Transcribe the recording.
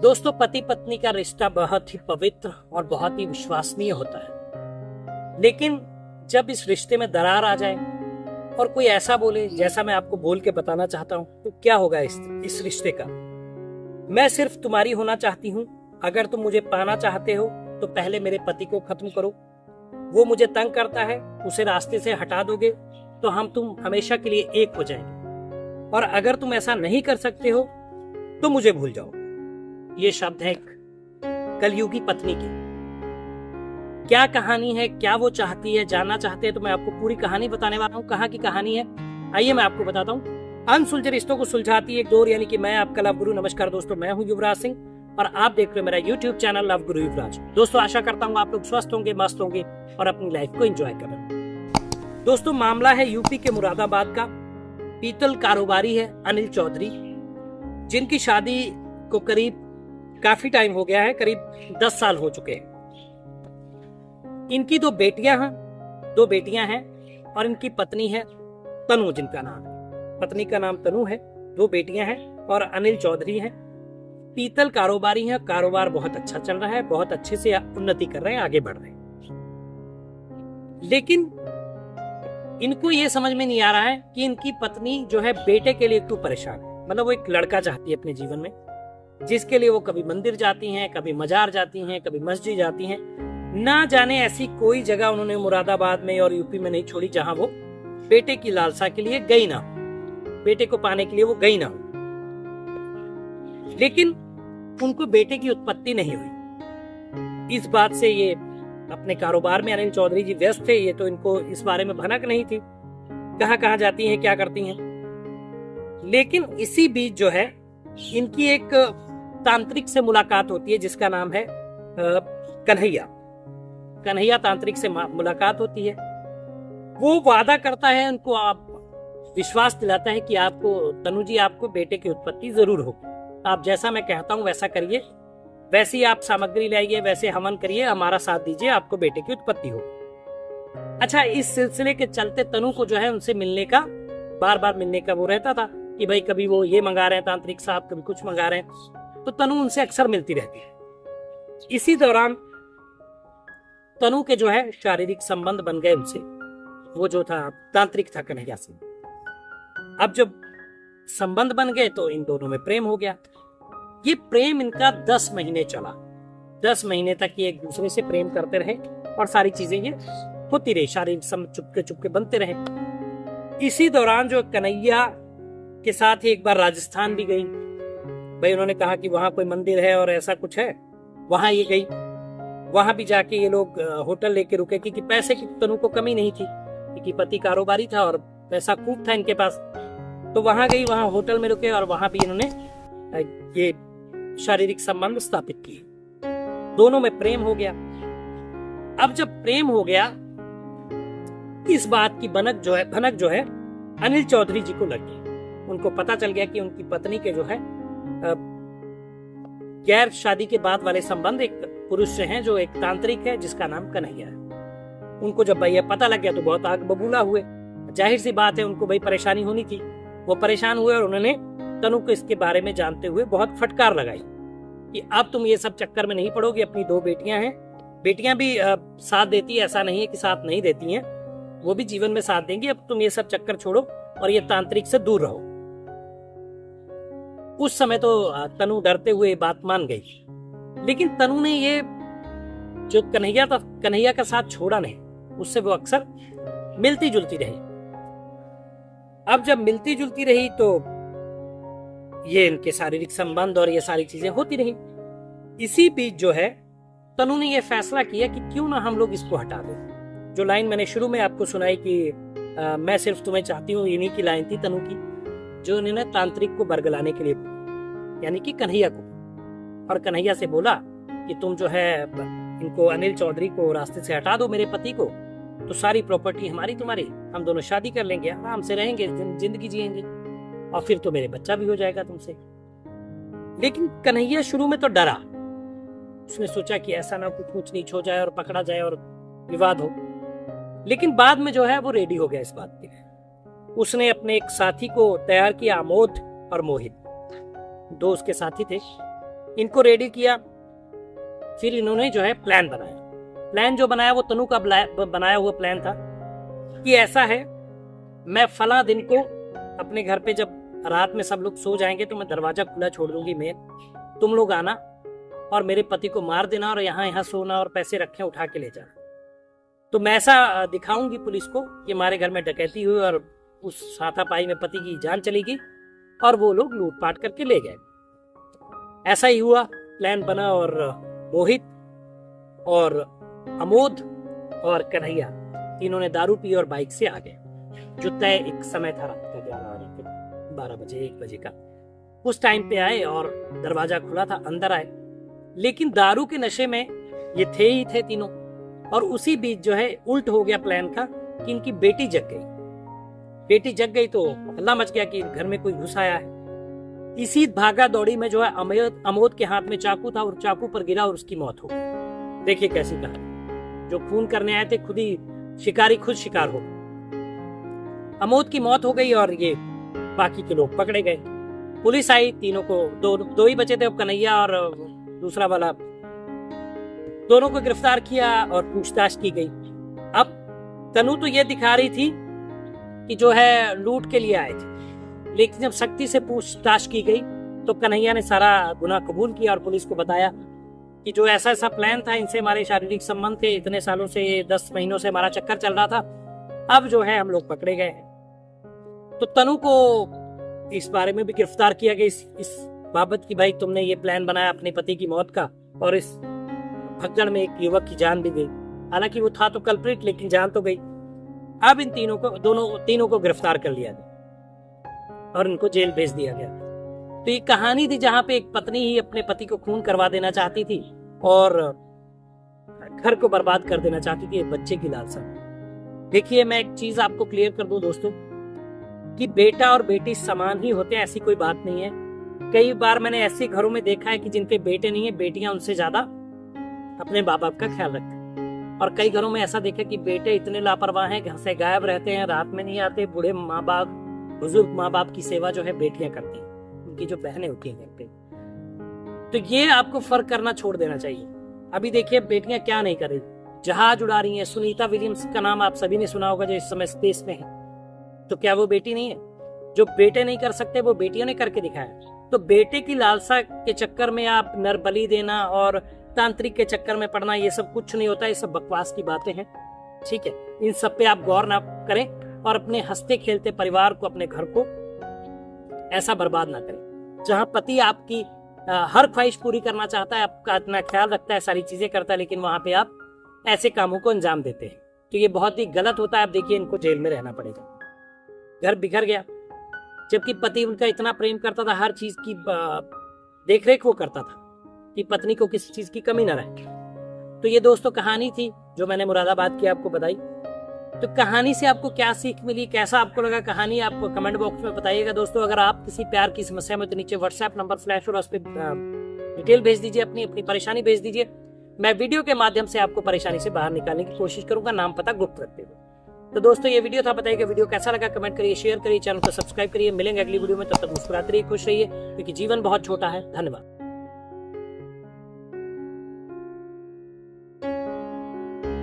दोस्तों, पति पत्नी का रिश्ता बहुत ही पवित्र और बहुत ही विश्वसनीय होता है। लेकिन जब इस रिश्ते में दरार आ जाए और कोई ऐसा बोले जैसा मैं आपको बोल के बताना चाहता हूं, तो क्या होगा इस रिश्ते का। मैं सिर्फ तुम्हारी होना चाहती हूं। अगर तुम मुझे पाना चाहते हो तो पहले मेरे पति को खत्म करो। वो मुझे तंग करता है, उसे रास्ते से हटा दोगे तो तुम हमेशा के लिए एक हो जाएंगे। और अगर तुम ऐसा नहीं कर सकते हो तो मुझे भूल जाओ। ये शब्द है कलयुगी पत्नी की। क्या कहानी है, क्या वो चाहती है, जानना चाहते हैं तो मैं आपको पूरी कहानी बताने वाला हूँ। कहाँ की कहानी है आइए मैं आपको बताता हूँ। अनसुलझे रिश्तों को सुलझाती एक डोर, यानी कि मैं आपका लव गुरु। नमस्कार दोस्तों, मैं हूँ युवराज सिंह और आप देख रहे हो मेरा यूट्यूब चैनल लव गुरु युवराज। दोस्तों, आशा करता हूँ आप लोग स्वस्थ होंगे, मस्त होंगे और अपनी लाइफ को एंजॉय कर रहे हैं। दोस्तों, मामला है यूपी के मुरादाबाद का। पीतल कारोबारी है अनिल चौधरी, जिनकी शादी को करीब काफी टाइम हो गया है, करीब 10 साल हो चुके हैं। इनकी दो बेटियां हैं और इनकी पत्नी है तनु, जिनका नाम है, पत्नी का नाम तनु है। 2 बेटियां हैं और अनिल चौधरी हैं। पीतल कारोबारी हैं, कारोबार बहुत अच्छा चल रहा है, बहुत अच्छे से उन्नति कर रहे हैं, आगे बढ़ रहे हैं। लेकिन इनको ये समझ में नहीं आ रहा है कि इनकी पत्नी जो है बेटे के लिए क्यों परेशान है। मतलब वो एक लड़का चाहती है अपने जीवन में, जिसके लिए वो कभी मंदिर जाती हैं, कभी मजार जाती हैं, कभी मस्जिद जाती हैं। ना जाने ऐसी कोई जगह उन्होंने मुरादाबाद में और यूपी में नहीं छोड़ी जहां वो बेटे की लालसा के लिए गई ना हो, बेटे को पाने के लिए वो गई ना हो। लेकिन उनको बेटे की उत्पत्ति नहीं हुई। इस बात से ये अपने कारोबार में अनिल चौधरी जी व्यस्त थे। ये तो इनको इस बारे में भनक नहीं थी, कहां जाती हैं, क्या करती हैं। लेकिन इसी बीच जो है इनकी एक तांत्रिक से मुलाकात होती है, जिसका नाम है कन्हैया तांत्रिक से मुलाकात होती है। वो वादा करता है उनको, आप विश्वास दिलाता है कि आपको तनु जी, आपको बेटे की उत्पत्ति जरूर होगी। आप जैसा मैं कहता हूं वैसा करिए, वैसे ही आप सामग्री लाइए, वैसे हवन करिए, हमारा साथ दीजिए, आपको बेटे की उत्पत्ति होगी। अच्छा, इस सिलसिले के चलते तनु को जो है उनसे मिलने का, बार बार मिलने का वो रहता था कि भाई कभी वो ये मंगा रहे हैं तांत्रिक साहब, कभी कुछ मंगा रहे हैं, तो तनु उनसे अक्सर मिलती रहती है। इसी दौरान तनु के जो है शारीरिक संबंध बन गए उनसे, वो जो था तांत्रिक था कन्हैया से। अब जब संबंध बन गए तो इन दोनों में प्रेम हो गया। ये प्रेम इनका 10 महीने चला। 10 महीने तक ये एक दूसरे से प्रेम करते रहे और सारी चीजें ये होती रही, शारीरिक संबंध चुपके चुपके बनते रहे। इसी दौरान जो कन्हैया के साथ ही एक बार राजस्थान भी गई। भाई उन्होंने कहा कि वहां कोई मंदिर है और ऐसा कुछ है, वहां ये गई। वहां भी जाके ये लोग होटल लेके रुके, क्योंकि पैसे की तनु को कमी नहीं थी, क्योंकि पति कारोबारी था और पैसा खूब था इनके पास। तो वहां गई, वहां होटल में रुके और वहां भी इन्होंने ये शारीरिक संबंध स्थापित किए। दोनों में प्रेम हो गया। अब जब प्रेम हो गया, इस बात की भनक जो है अनिल चौधरी जी को लगी। उनको पता चल गया कि उनकी पत्नी के जो है गैर शादी के बाद वाले संबंध एक पुरुष से हैं, जो एक तांत्रिक है जिसका नाम कन्हैया है। उनको जब भाई पता लग गया तो बहुत आग बबूला हुए। जाहिर सी बात है, उनको भाई परेशानी होनी थी। वो परेशान हुए और उन्होंने तनु को इसके बारे में जानते हुए बहुत फटकार लगाई कि अब तुम ये सब चक्कर में नहीं पड़ोगी। अपनी 2 बेटियां हैं, बेटियां भी साथ देती है, ऐसा नहीं है कि साथ नहीं देती हैं, वो भी जीवन में साथ देंगी। अब तुम ये सब चक्कर छोड़ो और ये तांत्रिक से दूर रहो। उस समय तो तनु डरते हुए बात मान गई, लेकिन तनु ने ये जो कन्हैया का साथ छोड़ा नहीं। उससे वो अक्सर मिलती जुलती रही। अब जब मिलती जुलती रही तो ये इनके शारीरिक संबंध और ये सारी चीजें होती रही। इसी बीच जो है तनु ने ये फैसला किया कि क्यों ना हम लोग इसको हटा दें। जो लाइन मैंने शुरू में आपको सुनाई कि मैं सिर्फ तुम्हें चाहती हूँ, इन्हीं की लाइन थी तनु की, जो इन्होंने तांत्रिक को बरगलाने के लिए, यानी कि कन्हैया को। और कन्हैया से बोला कि तुम जो है इनको, अनिल चौधरी को रास्ते से हटा दो, मेरे पति को, तो सारी प्रॉपर्टी हमारी तुम्हारी, हम दोनों शादी कर लेंगे, आराम से रहेंगे, जिंदगी जिएंगे, और फिर तो मेरे बच्चा भी हो जाएगा तुमसे। लेकिन कन्हैया शुरू में तो डरा। उसने सोचा कि ऐसा ना कुछ ऊंच नीच हो जाए और पकड़ा जाए और विवाद हो। लेकिन बाद में जो है वो रेडी हो गया इस बात के लिए। उसने अपने एक साथी को तैयार किया, आमोद और मोहित, 2 उसके साथी थे। इनको रेडी किया। फिर इन्होंने जो है प्लान बनाया। प्लान जो बनाया वो तनु का बनाया हुआ प्लान था कि ऐसा है, मैं फला दिन को अपने घर पे जब रात में सब लोग सो जाएंगे तो मैं दरवाजा खुला छोड़ दूंगी मेन, तुम लोग आना और मेरे पति को मार देना और यहाँ सोना और पैसे रखे उठा के ले जाना। तो मैं ऐसा दिखाऊंगी पुलिस को कि हमारे घर में डकैती हुई और उस हाथापाई में पति की जान चली गई और वो लोग लूटपाट करके ले गए। ऐसा ही हुआ, प्लान बना और मोहित और अमोद और कन्हैया तीनों ने दारू पी और बाइक से आ गए। जो तय एक समय था रात का 12 बजे 1 बजे का, उस टाइम पे आए और दरवाजा खुला था, अंदर आए। लेकिन दारू के नशे में ये थे ही थे तीनों। और उसी बीच जो है उल्ट हो गया प्लान का कि इनकी बेटी जग गई। बेटी जग गई तो हल्ला मच गया कि घर में कोई घुस आया है। इसी भागा दौड़ी में जो है अमोद के हाथ में चाकू था और चाकू पर गिरा और उसकी मौत हो गई। देखिए कैसी कहानी, जो खून करने आए थे खुद ही शिकारी खुद शिकार हो गए। अमोद की मौत हो गई और ये बाकी के लोग पकड़े गए। पुलिस आई, तीनों को दो ही बचे थे, कन्हैया और दूसरा वाला, दोनों को गिरफ्तार किया और पूछताछ की गई। अब तनु तो ये दिखा रही थी कि जो है लूट के लिए आए थे, लेकिन जब सख्ती से पूछताछ की गई तो कन्हैया ने सारा गुनाह कबूल किया और पुलिस को बताया कि जो ऐसा प्लान था, इनसे हमारे शारीरिक संबंध थे, इतने सालों से 10 महीनों से हमारा चक्कर चल रहा था, अब जो है हम लोग पकड़े गए हैं। तो तनु को इस बारे में भी गिरफ्तार किया गया इस बाबत की भाई तुमने ये प्लान बनाया अपने पति की मौत का और इस भगदड़ में एक युवक की जान भी गई। हालांकि वो था तो कल्प्रिट, लेकिन जान तो गई। अब इन तीनों को गिरफ्तार कर लिया गया और इनको जेल भेज दिया गया। तो ये कहानी थी जहां पे एक पत्नी ही अपने पति को खून करवा देना चाहती थी और घर को बर्बाद कर देना चाहती थी बच्चे की लालसा। देखिए मैं एक चीज आपको क्लियर कर दूं दोस्तों कि बेटा और बेटी समान ही होते हैं, ऐसी कोई बात नहीं है। कई बार मैंने ऐसे घरों में देखा है कि जिनके बेटे नहीं है, बेटियां उनसे ज्यादा अपने माँ बाप का ख्याल रखते हैं। और कई घरों में ऐसा देखा कि बेटे इतने लापरवाह हैं, घर से गायब रहते हैं, रात में नहीं आते। बूढ़े माँ बाप, बुजुर्ग माँ बाप की सेवा जो है बेटियां करती हैं, उनकी जो बहनें होती हैं घर पे। तो ये आपको फर्क करना छोड़ देना चाहिए। अभी देखिए बेटियां क्या नहीं कर रही, जहाज उड़ा रही हैं। सुनीता विलियम्स का नाम आप सभी ने सुना होगा, जो इस समय स्पेस में है। तो क्या वो बेटी नहीं है? जो बेटे नहीं कर सकते वो बेटियों ने करके दिखाया। तो बेटे की लालसा के चक्कर में आप नरबली देना और तांत्रिक के चक्कर में पड़ना, ये सब कुछ नहीं होता। ये सब बकवास की बातें हैं, ठीक है। इन सब पे आप गौर ना करें और अपने हंसते खेलते परिवार को, अपने घर को ऐसा बर्बाद ना करें। जहां पति आपकी हर ख्वाहिश पूरी करना चाहता है, आपका इतना ख्याल रखता है, सारी चीजें करता है, लेकिन वहां पे आप ऐसे कामों को अंजाम देते हैं, तो ये बहुत ही गलत होता है। आप देखिए इनको जेल में रहना पड़ेगा। घर बिखर गया, जबकि पति उनका इतना प्रेम करता था, हर चीज की देखरेख वो करता था कि पत्नी को किसी चीज की कमी ना रहे। तो ये दोस्तों कहानी थी जो मैंने मुरादाबाद की आपको बताई। तो कहानी से आपको क्या सीख मिली, कैसा आपको लगा कहानी, आप कमेंट बॉक्स में बताइएगा दोस्तों। अगर आप किसी प्यार की समस्या में, तो नीचे व्हाट्सएप नंबर फ्लैश और उस पर डिटेल भेज दीजिए, अपनी परेशानी भेज दीजिए। मैं वीडियो के माध्यम से आपको परेशानी से बाहर निकालने की कोशिश करूंगा, नाम पता गुप्त रखते हुए। तो दोस्तों ये वीडियो था, बताइए वीडियो कैसा लगा, कमेंट करिए, शेयर करिए, चैनल को सब्सक्राइब करिए। मिलेंगे अगली वीडियो में, तब तक मुस्कुराते रहिए, खुश रहिए, क्योंकि जीवन बहुत छोटा है। धन्यवाद।